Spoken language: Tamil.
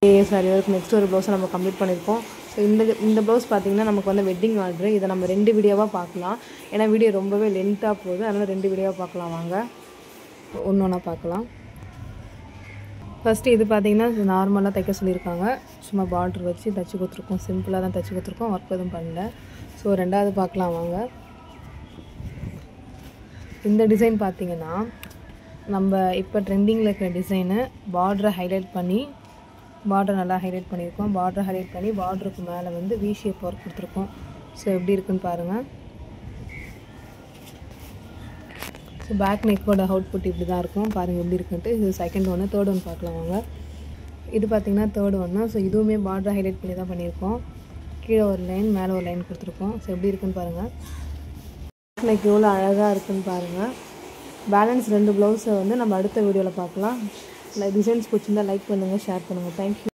சாரி வரைக்கும் நெக்ஸ்ட் ஒரு ப்ளவுஸை நம்ம கம்ப்ளீட் பண்ணியிருக்கோம். ஸோ இந்த ப்ளவுஸ் பார்த்திங்கன்னா நமக்கு வந்து வெட்டிங் ஆர்டரு. இதை நம்ம 2 வீடியோவாக பார்க்கலாம். ஏன்னா வீடியோ ரொம்பவே லென்த்தாக போகுது. அதனால் 2 வீடியோவாக பார்க்கலாம். வாங்க ஒன்று ஒன்றா பார்க்கலாம். ஃபஸ்ட்டு இது பார்த்திங்கன்னா நார்மலாக தைக்க சொல்லியிருக்காங்க. சும்மா பார்டர் வச்சு தைச்சி கொடுத்துருக்கோம். சிம்பிளாக தான் தைச்சி கொடுத்துருக்கோம். ஒர்க் எதுவும் பண்ணல. ஸோ 2வது பார்க்கலாம் வாங்க. இந்த டிசைன் பார்த்திங்கன்னா நம்ம இப்போ ட்ரெண்டிங்கில் இருக்கிற டிசைனு. பார்டரை ஹைலைட் பண்ணி பார்டர் நல்லா ஹைலைட் பண்ணியிருக்கோம். பார்டரை ஹைலைட் பண்ணி பார்டருக்கு மேலே வந்து வி ஷேப் ஒர்க் கொடுத்துருக்கோம். ஸோ எப்படி இருக்குன்னு பாருங்கள். ஸோ பேக் நெக்கோட அவுட்புட் இப்படி தான் இருக்கும். பாருங்கள் எப்படி இருக்குன்ட்டு. இது செகண்ட் ஒன்று. தேர்ட் ஒன்று பார்க்கலாம் வாங்க. இது பார்த்திங்கன்னா தேர்ட் ஒன்று. ஸோ இதுவுமே பார்டரை ஹைலைட் பண்ணி தான் பண்ணியிருக்கோம். கீழே ஒரு லைன் மேலே ஒரு லைன் கொடுத்துருக்கோம். ஸோ எப்படி இருக்குன்னு பாருங்கள். பேக் நெக் எவ்வளோ அழகாக இருக்குன்னு பாருங்கள். பேலன்ஸ் 2 ப்ளவுஸை வந்து நம்ம அடுத்த வீடியோவில் பார்க்கலாம். டிசைன்ஸ் பிடிச்சிருந்தா லைக் பண்ணுங்கள், ஷேர் பண்ணுங்கள். தேங்க்யூ.